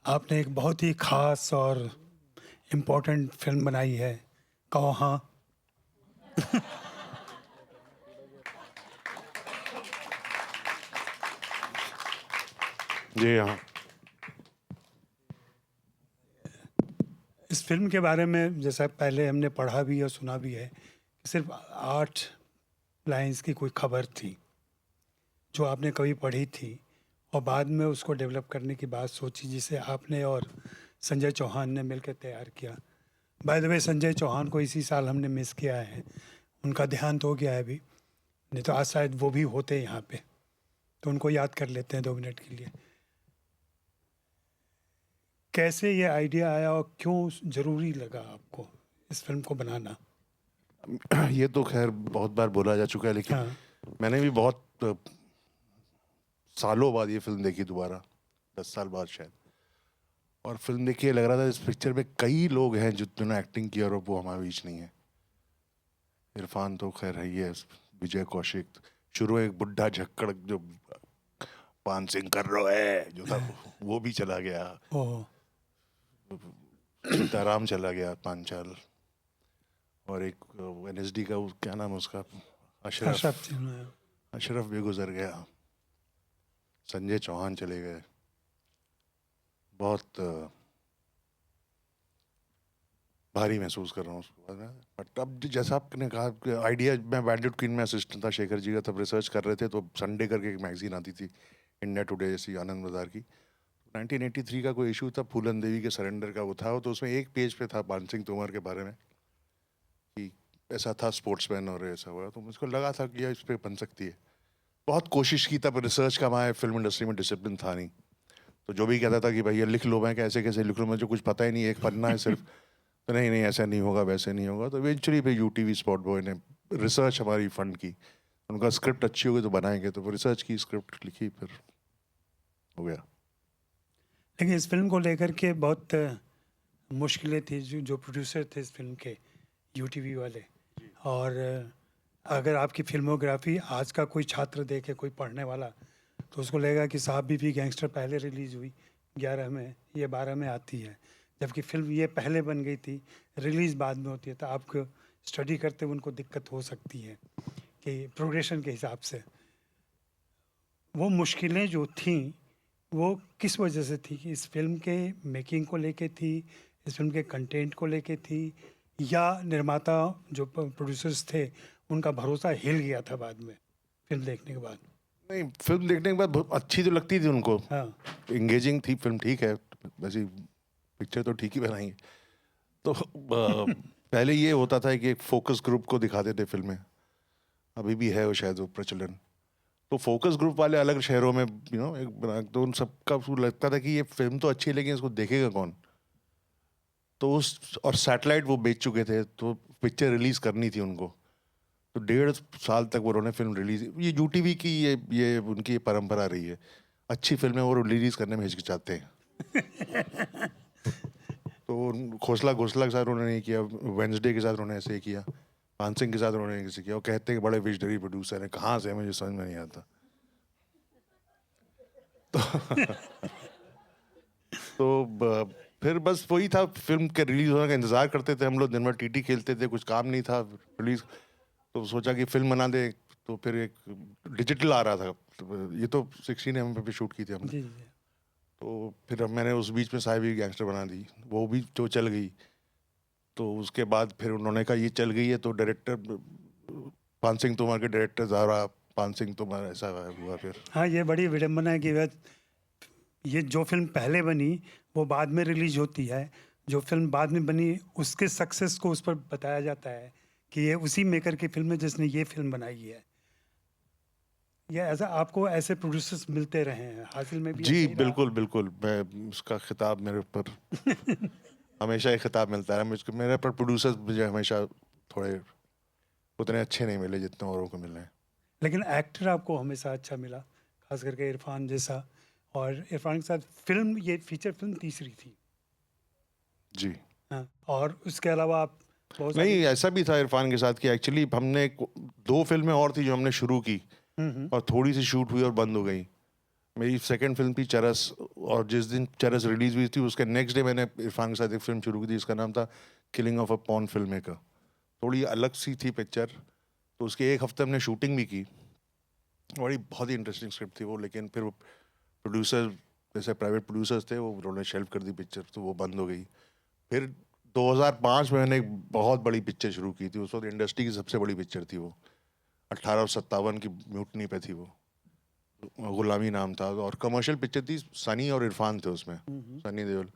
आपने एक बहुत ही ख़ास और इम्पोर्टेंट फ़िल्म बनाई है, कहो हाँ। जी हाँ। इस फ़िल्म के बारे में जैसा पहले हमने पढ़ा भी और सुना भी है कि सिर्फ़ 8 लाइन्स की कोई खबर थी, जो आपने कभी पढ़ी थी और बाद में उसको डेवलप करने की बात सोची, जिसे आपने और संजय चौहान ने मिलकर तैयार किया। By the way, Sanjay Chauhan को इसी साल हमने मिस किया है, उनका देहांत हो गया है अभी, नहीं तो आज शायद वो भी होते यहाँ पे, तो उनको याद कर लेते हैं 2 मिनट के लिए। कैसे ये आइडिया आया और क्यों ज़रूरी लगा आपको इस फ़िल्म को बनाना? ये तो खैर बहुत बार बोला जा चुका है, लेकिन हाँ, मैंने भी बहुत सालों बाद ये फिल्म देखी दोबारा, 10 साल बाद शायद। और फिल्म देख के लग रहा था इस पिक्चर में कई लोग हैं जिन्होंने एक्टिंग की और वो हमारे बीच नहीं है। इरफान तो खैर है ही है, विजय कौशिक, शुरू में एक बुढ़ा झक्कड़ जो पान सिंह कर रहा है जो था वो भी चला गया, ओह! सीताराम चला गया पांचाल, और एक एनएसडी का क्या नाम है उसका, अशरफ अशरफ, सिंह। अशरफ भी गुजर गया, संजय चौहान चले गए। बहुत भारी महसूस कर रहा हूँ उसके बाद में। बट अब जैसा आपने कहा कि आइडिया, मैं बैंडेड क्वीन में असिस्टेंट था शेखर जी का, तब रिसर्च कर रहे थे, तो संडे करके एक मैगजीन आती थी इंडिया टुडे जैसी, आनंद बाजार की। 1983 का कोई इशू था, फूलन देवी के सरेंडर का वो था, तो उसमें एक पेज पे था पान सिंह तोमर के बारे में कि ऐसा था स्पोर्ट्समैन और ऐसा हुआ, तो मुझको लगा था कि यार इस पर बन सकती है। बहुत कोशिश की, तब रिसर्च का हमारे फिल्म इंडस्ट्री में डिसिप्लिन था नहीं, तो जो भी कहता था कि भैया लिख लो, मैं कैसे कैसे लिख लूँ, मुझे कुछ पता ही नहीं, एक पन्ना है सिर्फ, तो नहीं नहीं ऐसा नहीं होगा, वैसे नहीं होगा। तो इवेंचुअली फिर यूटीवी स्पॉट बॉय ने रिसर्च हमारी फंड की, उनका स्क्रिप्ट अच्छी होगी तो बनाएंगे, तो रिसर्च की, स्क्रिप्ट लिखी, फिर हो गया। लेकिन इस फ़िल्म को लेकर के बहुत मुश्किलें थी, जो प्रोड्यूसर थे इस फ़िल्म के, यूटीवी वाले। और अगर आपकी फ़िल्मोग्राफ़ी आज का कोई छात्र देखे, कोई पढ़ने वाला, तो उसको लगेगा कि साहब बीबी गैंगस्टर पहले रिलीज़ हुई 11 में, ये 12 में आती है। जबकि फ़िल्म ये पहले बन गई थी, रिलीज़ बाद में होती है, तो आपको स्टडी करते हुए उनको दिक्कत हो सकती है कि प्रोग्रेशन के हिसाब से। वो मुश्किलें जो थीं, वो किस वजह से थी? कि इस फ़िल्म के मेकिंग को लेके थी, इस फ़िल्म के कंटेंट को लेके थी, या निर्माता जो प्रोड्यूसर्स थे, उनका भरोसा हिल गया था बाद में, फ़िल्म देखने के बाद? नहीं, फिल्म देखने के बाद बहुत अच्छी तो लगती थी उनको, हाँ, इंगेजिंग थी फिल्म, ठीक है, वैसे पिक्चर तो ठीक ही बनाई। तो पहले ये होता था कि एक फोकस ग्रुप को दिखाते थे फिल्में, अभी भी है वो शायद वो प्रचलन। तो फोकस ग्रुप वाले अलग शहरों में एक बना, तो उन सबका लगता था कि ये फिल्म तो अच्छी है लेकिन इसको देखेगा कौन। तो उस और सैटेलाइट वो बेच चुके थे, तो पिक्चर रिलीज करनी थी उनको, तो 1.5 साल तक वो उन्होंने फिल्म रिलीज, ये यूटीवी की ये उनकी परंपरा रही है, अच्छी फिल्में वो रिलीज करने में हिचकिचाते हैं। तो खोसला घोसला के साथ उन्होंने नहीं किया, वेंसडे के साथ उन्होंने ऐसे ही किया, पान सिंह के साथ उन्होंने ऐसे किया, वो कहते हैं कि बड़े विजनरी प्रोड्यूसर हैं, कहाँ से मुझे समझ में नहीं आता। तो फिर बस वही था, फिल्म के रिलीज होने का इंतजार करते थे हम लोग, दिन भर टीटी खेलते थे, कुछ काम नहीं था रिलीज, तो सोचा कि फिल्म बना दे। तो फिर एक डिजिटल आ रहा था, तो ये तो 16 mm पे शूट की थी हमने। जी, जी। तो फिर अब मैंने उस बीच में साहिबी गैंगस्टर बना दी, वो भी जो चल गई। तो उसके बाद फिर उन्होंने कहा ये चल गई है, तो डायरेक्टर पान सिंह तोमर के डायरेक्टर ज़ारा पान सिंह तोमर, ऐसा हुआ फिर। हाँ, ये बड़ी विडंबना है कि ये जो फ़िल्म पहले बनी, वो बाद में रिलीज़ होती है। जो फ़िल्म बाद में बनी, उसके सक्सेस को उस पर बताया जाता है कि ये उसी मेकर की फ़िल्म है जिसने ये फ़िल्म बनाई है। या ऐसा आपको ऐसे प्रोड्यूसर्स मिलते रहे हैं, हासिल में भी जी ऐसा ही रहा? बिल्कुल बिल्कुल, मैं उसका खिताब मेरे ऊपर हमेशा एक खिताब मिलता है मुझको, मेरे पर प्रोड्यूसर्स मुझे हमेशा थोड़े उतने अच्छे नहीं मिले जितने औरों को मिले हैं। लेकिन एक्टर आपको हमेशा अच्छा मिला, खास करके इरफान जैसा। और इरफान के साथ फिल्म, ये फीचर फिल्म तीसरी थी। जी। हाँ, और उसके अलावा आप बहुत नहीं, सारी। ऐसा भी था इरफान के साथ कि एक्चुअली हमने 2 फिल्में और थी जो हमने शुरू की, हम्म। और थोड़ी सी शूट हुई और बंद हो गई। मेरी सेकंड फिल्म थी चरस, और जिस दिन चरस रिलीज हुई थी उसके नेक्स्ट डे मैंने इरफान के साथ एक फिल्म शुरू की थी, इसका नाम था killing of a porn film maker. थोड़ी अलग सी थी पिक्चर, तो उसके एक हफ्ते हमने शूटिंग भी की। बड़ी बहुत ही इंटरेस्टिंग स्क्रिप्ट थी वो, लेकिन फिर वो प्रोड्यूसर, जैसे प्राइवेट प्रोड्यूसर्स थे, वो उन्होंने शेल्फ कर दी पिक्चर, तो वो बंद हो गई। फिर 2005 में मैंने एक बहुत बड़ी पिक्चर शुरू की थी, उस वक्त इंडस्ट्री की सबसे बड़ी पिक्चर थी वो, 1857 की म्यूटनी पे थी वो, गुलामी नाम था, और कमर्शियल पिक्चर थी। सनी और इरफान थे उसमें, सनी देओल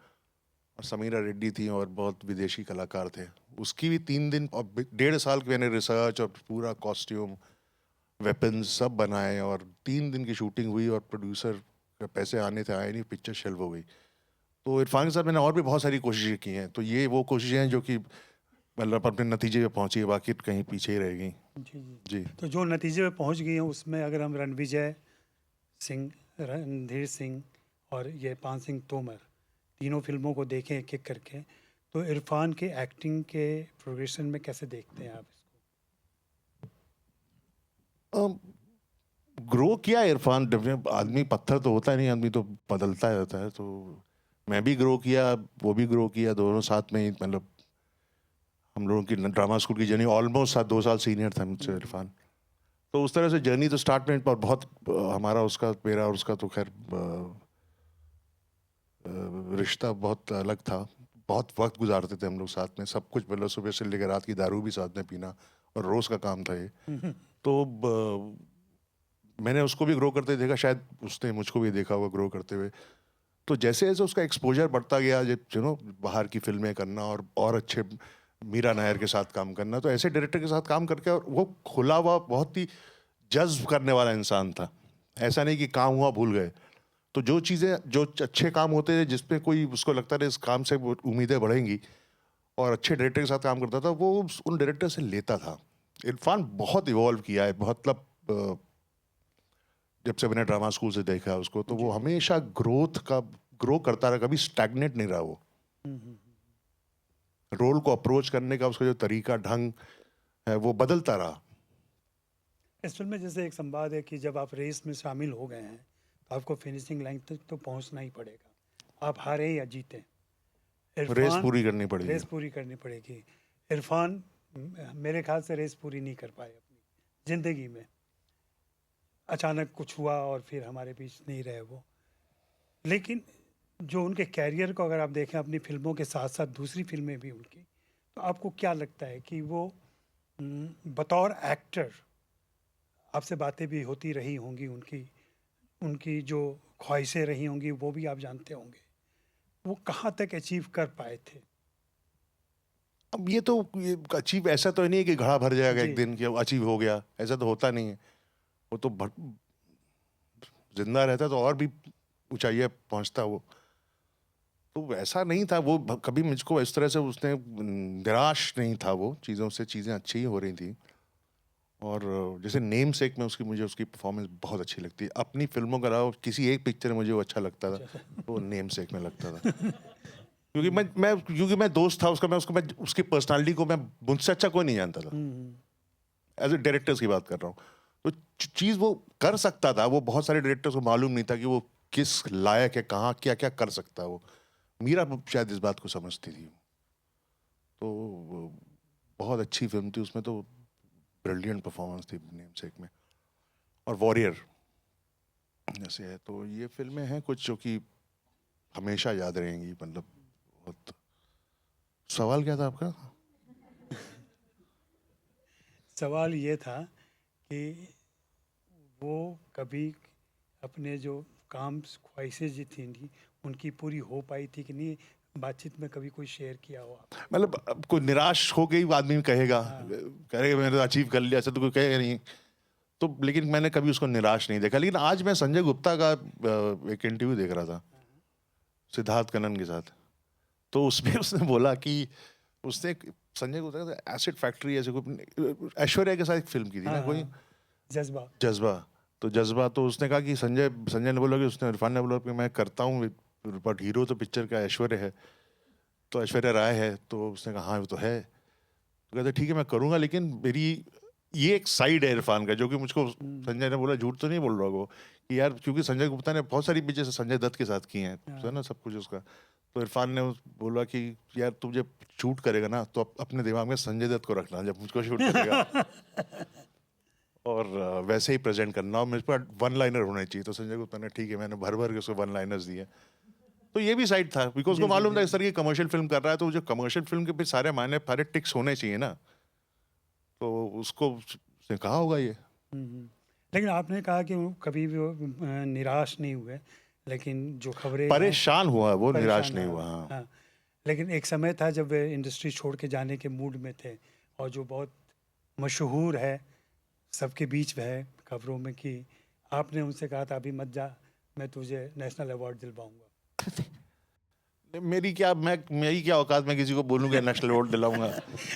और समीरा रेड्डी थी, और बहुत विदेशी कलाकार थे। उसकी भी 3 दिन और 1.5 साल की मैंने रिसर्च और पूरा कॉस्ट्यूम, वेपन्स सब बनाए, और 3 दिन की शूटिंग हुई, और प्रोड्यूसर के पैसे आने थे, आए नहीं, पिक्चर शेल्व हो गई। तो इरफान के साथ मैंने और भी बहुत सारी कोशिशें की हैं, तो ये वो कोशिशें हैं जो कि मतलब अपने नतीजे पे पहुंची है, बाकी कहीं पीछे ही रह गई। जी जी। जी। तो जो नतीजे पे पहुंच गई हैं उसमें अगर हम रणविजय सिंह, रणधीर सिंह और ये पान सिंह तोमर तीनों फिल्मों को देखें एक एक करके, तो इरफान के एक्टिंग के प्रोग्रेशन में कैसे देखते हैं आप इसको? ग्रो किया इरफान, डेफिनेट। आदमी पत्थर तो होता नहीं, आदमी तो बदलता रहता है। तो मैं भी ग्रो किया, वो भी ग्रो किया, दोनों साथ में ही। मतलब हम लोगों की ड्रामा स्कूल की जर्नी, ऑलमोस्ट 2 साल सीनियर था मुझसे इरफान। तो उस तरह से जर्नी तो स्टार्ट में, पर बहुत हमारा, उसका, मेरा और उसका तो खैर रिश्ता बहुत अलग था। बहुत वक्त गुजारते थे हम लोग साथ में, सब कुछ, मतलब सुबह से लेकर रात की दारू भी साथ में पीना, और रोज़ का काम था ये। तो मैंने उसको भी ग्रो करते देखा, शायद उसने मुझको भी देखा होगा ग्रो करते हुए। तो जैसे जैसे उसका एक्सपोजर बढ़ता गया, जब बाहर की फिल्में करना, और अच्छे मीरा नायर के साथ काम करना, तो ऐसे डायरेक्टर के साथ काम करके, और वो खुला हुआ, बहुत ही जज्ब करने वाला इंसान था। ऐसा नहीं कि काम हुआ भूल गए। तो जो चीज़ें, जो अच्छे काम होते थे, जिसमें कोई उसको लगता था इस काम से वो उम्मीदें बढ़ेंगी, और अच्छे डायरेक्टर के साथ काम करता था, वो उन डायरेक्टर से लेता था। इरफान बहुत इवॉल्व किया है, बहुत, मतलब जब से मैंने ड्रामा स्कूल से देखा है उसको, तो वो हमेशा ग्रो करता रहा, कभी स्टैग्नेट नहीं रहा वो। रोल को अप्रोच करने का उसका जो तरीका, ढंग है, वो बदलता रहा। इस फिल्म में जैसे एक संवाद है कि जब आप रेस में शामिल हो गए हैं तो आपको फिनिशिंग लाइन तक तो पहुंचना ही पड़ेगा, आप हारे या जीते। रेस इरफान, पूरी करनी पड़ेगी। रेस पूरी करनी पड़ेगी। इरफान मेरे ख्याल से रेस पूरी नहीं कर पाए अपनी ज़िंदगी में, अचानक कुछ हुआ और फिर हमारे बीच नहीं रहे वो। लेकिन जो उनके कैरियर को अगर आप देखें, अपनी फिल्मों के साथ साथ दूसरी फिल्में भी उनकी, तो आपको क्या लगता है कि वो बतौर एक्टर, आपसे बातें भी होती रही होंगी उनकी, उनकी जो ख्वाहिशें रही होंगी वो भी आप जानते होंगे, वो कहाँ तक अचीव कर पाए थे? अब ये अचीव ऐसा तो नहीं है कि घड़ा भर जाएगा जी। एक दिन, कि अचीव हो गया, ऐसा तो होता नहीं है। वो तो जिंदा रहता तो और भी ऊंचाइयां पहुंचता वो। तो ऐसा नहीं था वो, कभी मुझको इस तरह से उसने निराश नहीं था वो चीज़ों से, चीज़ें अच्छी ही हो रही थी। और जैसे नेम सेक में मुझे उसकी परफॉर्मेंस बहुत अच्छी लगती है। अपनी फिल्मों के अलावा किसी एक पिक्चर में मुझे वो अच्छा लगता था, तो वो नेम सेक में लगता था। क्योंकि मैं दोस्त था उसका, मैं उसकी पर्सनालिटी को, मैं मुझसे अच्छा कोई नहीं जानता था। एज ए डायरेक्टर्स की बात कर रहा हूँ। तो चीज़ वो कर सकता था, वो बहुत सारे डायरेक्टर्स को मालूम नहीं था कि वो किस लायक है, कहाँ क्या क्या कर सकता है वो। मीरा शायद इस बात को समझती थी। तो बहुत अच्छी फिल्म थी, उसमें तो ब्रिलियंट परफॉर्मेंस थी नेम सेक में। और वॉरियर जैसे है, तो ये फिल्में हैं कुछ जो कि हमेशा याद रहेंगी। मतलब बहुत। सवाल क्या था आपका? सवाल ये था कि वो कभी अपने जो काम, ख्वाहिशें जी थी इनकी, उनकी पूरी हो पाई थी कि नहीं, बातचीत में कभी कोई शेयर किया हो आप? मतलब अब कोई निराश हो गई आदमी कहेगा, कहेगा मैंने तो अचीव कर लिया, ऐसा तो कोई कहेगा नहीं। तो लेकिन मैंने कभी उसको निराश नहीं देखा। लेकिन आज मैं संजय गुप्ता का एक इंटरव्यू देख रहा था सिद्धार्थ कनन के साथ। तो उसमें उसने बोला कि उसने संजय गुप्ता एसिड फैक्ट्री, ऐसे कोई ऐश्वर्या के साथ एक फिल्म की थी ना कोई, जज्बा। जज्बा। तो जज्बा, तो उसने कहा कि संजय ने बोला कि, उसने इरफान ने बोला कि मैं करता हूँ, बट हीरो तो पिक्चर का ऐश्वर्या है, तो ऐश्वर्या राय है। तो उसने कहा हाँ वो तो है। तो कहते ठीक है मैं करूँगा, लेकिन मेरी ये एक साइड है इरफान का जो कि मुझको संजय ने बोला, झूठ तो नहीं बोल रहा वो, कि यार क्योंकि संजय गुप्ता ने बहुत सारी पिक्चर्स संजय दत्त के साथ की हैं, है ना, सब कुछ उसका। तो इरफान ने बोला कि यार तू जब शूट करेगा ना तो अपने दिमाग में संजय दत्त को रखना जब मुझको शूट करेगा। और वैसे ही प्रेजेंट करना, और मेरे पास वन लाइनर होने चाहिए। तो संजय गुप्ता ने ठीक है, मैंने भर भर के उसको वन लाइनर्स दिए। तो ये भी साइड था, बिकॉज उसको मालूम था इस तरह की कमर्शियल फिल्म कर रहा है, तो जो कमर्शियल फिल्म के भी सारे मायने सारे टिक्स होने चाहिए ना, तो उसको उसने कहा होगा ये। लेकिन आपने कहा कि वो कभी भी वो निराश नहीं हुए, लेकिन जो खबरें परेशान हुआ वो, निराश परेशान नहीं हुआ। हुआ। हाँ। हाँ, लेकिन एक समय था जब वे इंडस्ट्री छोड़ के जाने के मूड में थे, और जो बहुत मशहूर है, सबके बीच है खबरों में, कि आपने उनसे कहा था अभी मत जा, मैं तुझे नेशनल अवार्ड दिलवाऊंगा। मेरी क्या औकात, मैं किसी को बोलूंगा नेशनल अवार्ड दिलाऊंगा।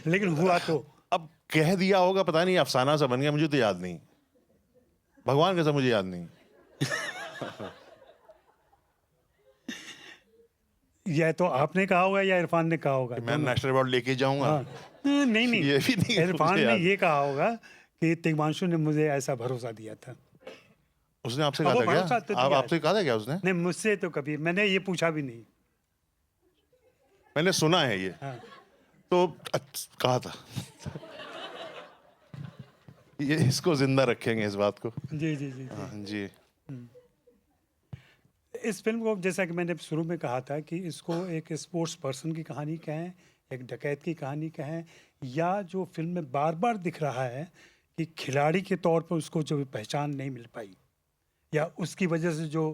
लेकिन हुआ तो अब कह दिया होगा, पता नहीं, अफसाना सा बन गया, मुझे तो याद नहीं, भगवान कैसा मुझे याद नहीं। यह तो आपने कहा होगा या इरफान ने कहा होगा? मैं नेशनल अवार्ड लेके जाऊंगा। हाँ, नहीं नहीं, ये भी नहीं इरफान मुझे ने याद। ये कहा होगा कि तिग्मांशु ने मुझे ऐसा भरोसा दिया था। उसने आपसे अब कहा वो था भरोसा तो क्या? आप दिया आपसे कहा था क्या उसने? नहीं, मुझसे तो कभी मैंने ये पूछा भी नहीं। मैंने सुना है ये। हाँ, तो कहा था। ये इसको जिंदा रखेंगे इस बात को। जी जी जी जी। हाँ जी। इस फिल्म को, जैसा कि मैंने शुरू में कहा था, कि इसको एक स्पोर्ट्स पर्सन की कहानी कहें, एक डकैत की कहानी कहें, या जो फिल्म में बार बार दिख रहा है कि खिलाड़ी के तौर पर उसको जो पहचान नहीं मिल पाई, या उसकी वजह से जो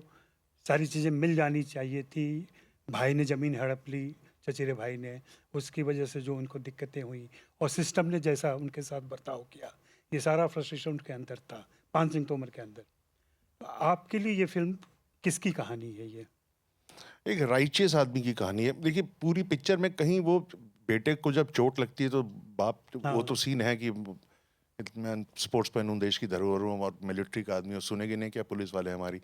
सारी चीज़ें मिल जानी चाहिए थी, भाई ने ज़मीन हड़प ली, चचेरे भाई ने, उसकी वजह से जो उनको दिक्कतें हुई, और सिस्टम ने जैसा उनके साथ बर्ताव किया, ये सारा फ्रस्ट्रेशन उनके अंदर था, पान सिंह तोमर के अंदर। तो आपके लिए ये फिल्म किसकी कहानी है? ये एक राइचियस आदमी की कहानी है। देखिए पूरी पिक्चर में कहीं वो बेटे को जब चोट लगती है तो बाप, हाँ। वो तो सीन है कि मैं स्पोर्ट्समैन हूँ, देश की धरोहर हूँ और मिलिट्री का आदमी हूँ, सुनेगी नहीं क्या पुलिस वाले हमारी,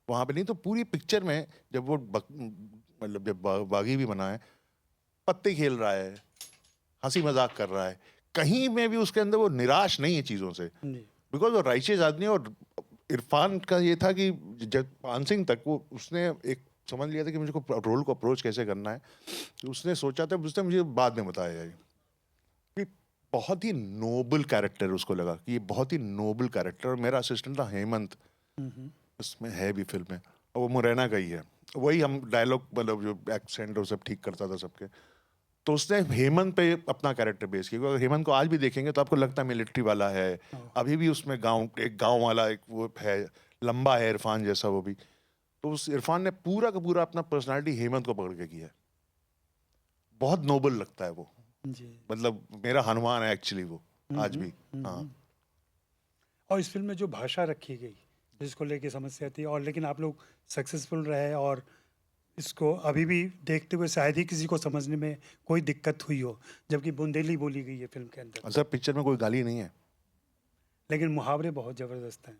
वहाँ पे नहीं। तो पूरी पिक्चर में जब वो मतलब जब बागी भी बना है, पत्ते खेल रहा है, हंसी मजाक कर रहा है, कहीं में भी उसके अंदर वो निराश नहीं है चीज़ों से, जी बिकॉज वो राइचियस आदमी है। और इरफान का ये था कि जब पान सिंह तक वो उसने एक समझ लिया था कि मुझे को रोल को अप्रोच कैसे करना है, तो उसने सोचा था, उसने मुझे बाद में बताया ये कि बहुत ही नोबल कैरेक्टर, उसको लगा कि ये बहुत ही नोबल कैरेक्टर। और मेरा असिस्टेंट था हेमंत, उसमें है भी फिल्म में, और वो मुरैना का ही है, वही हम डायलॉग मतलब जो एक्सेंट और सब ठीक करता था सबके। तो उसने हेमंत पे अपना कैरेक्टर बेस किया। अगर हेमंत को आज भी देखेंगे तो आपको लगता है मिलिट्री वाला है, अभी भी उसमें एक गांव वाला एक वो है, लंबा है इरफान जैसा वो भी। तो उस इरफान ने पूरा का पूरा अपना पर्सनालिटी हेमंत को पकड़ के किया है। बहुत नोबल लगता है वो, जी। मतलब मेरा हनुमान है एक्चुअली वो आज भी। हाँ। और इस फिल्म में जो भाषा रखी गई, जिसको लेके समस्या थी, और लेकिन आप लोग सक्सेसफुल रहे, और इसको अभी भी देखते हुए शायद ही किसी को समझने में कोई दिक्कत हुई हो, जबकि बुंदेली बोली गई है फिल्म के अंदर, सर पिक्चर में कोई गाली नहीं है, लेकिन मुहावरे बहुत ज़बरदस्त हैं।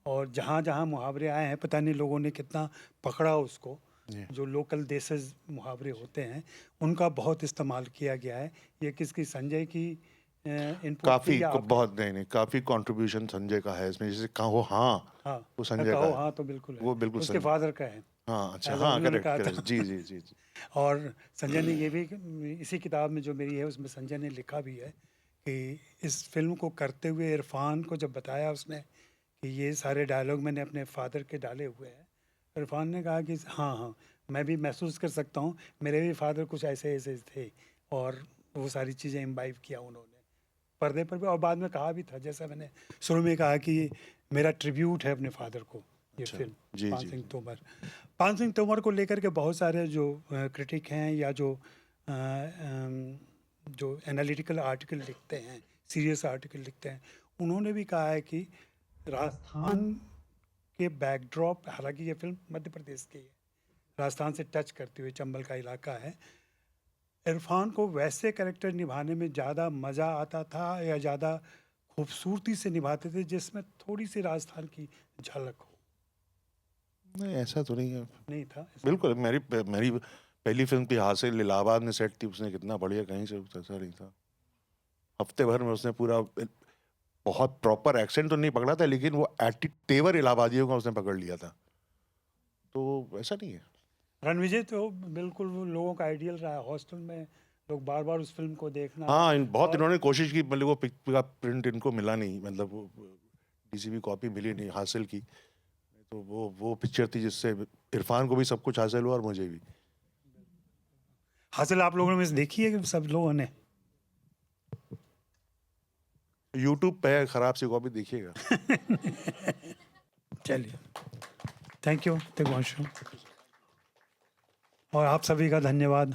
और जहाँ जहाँ मुहावरे आए हैं, पता नहीं लोगों ने कितना पकड़ा उसको। जो लोकल देसेस मुहावरे होते हैं उनका बहुत इस्तेमाल किया गया है। ये किसकी, संजय की इनपुट काफी थी या आपकी? बहुत नहीं काफी कंट्रीब्यूशन संजय का है इसमें। जैसे कहो हाँ, हाँ, वो संजय का कहो है, हाँ तो बिल्कुल है, वो बिल्कुल उसके संजय। फादर का है। हाँ अच्छा, ऐसा हाँ उन्होंने करेक्ट कहा करेक्ट, था। जी जी जी जी। और संजय ने ये भी, इसी किताब में जो मेरी है उसमें संजय ने लिखा भी है कि इस फिल्म को करते हुए इरफान को जब बताया उसने कि ये सारे डायलॉग मैंने अपने फादर के डाले हुए हैं, इरफान ने कहा कि हाँ हाँ, मैं भी महसूस कर सकता हूँ, मेरे भी फादर कुछ ऐसे ऐसे थे, और वो सारी चीज़ें इम्बाइब किया उन्होंने पर्दे पर भी। और बाद में कहा भी था, जैसा मैंने शुरू में कहा, कि मेरा ट्रिब्यूट है अपने फादर को ये अच्छा, फिल्म, जी पान जी सिंह तोमर। पान सिंह तोमर को लेकर के बहुत सारे जो क्रिटिक हैं, या जो एनालिटिकल आर्टिकल लिखते हैं, सीरियस आर्टिकल लिखते हैं, उन्होंने भी कहा है कि राजस्थान के बैकड्रॉप, हालांकि ये फिल्म मध्य प्रदेश की है, राजस्थान से टच करती हुई, चंबल का इलाका है, इरफान को वैसे कैरेक्टर निभाने में ज़्यादा मज़ा आता था, या ज़्यादा खूबसूरती से निभाते थे जिसमें थोड़ी सी राजस्थान की झलक हो? नहीं ऐसा तो नहीं है, नहीं था ऐसा? बिल्कुल। मेरी मेरी पहली फिल्म थी हासिल, इलाहाबाद में सेट थी, उसने कितना बढ़िया, कहीं से ऐसा नहीं था। हफ्ते भर में उसने पूरा बहुत प्रॉपर एक्सेंट तो नहीं पकड़ा था, लेकिन वो तेवर इलाहाबादियों का उसने पकड़ लिया था, तो ऐसा नहीं है। रणविजय तो बिल्कुल वो लोगों का आइडियल रहा है, हॉस्टल में लोग बार बार उस फिल्म को देखना। हाँ, बहुत और इन्होंने कोशिश की, मतलब वो पिक का प्रिंट इनको मिला नहीं, मतलब वो डीसीबी कॉपी मिली नहीं, हासिल की तो वो पिक्चर थी जिससे इरफान को भी सब कुछ हासिल हुआ और मुझे भी। हासिल आप लोगों ने देखी है कि सब लोगों ने? यूट्यूब पे है, खराब सी कॉपी देखिएगा। चलिए, थैंक यू दिग्वंशु, और आप सभी का धन्यवाद।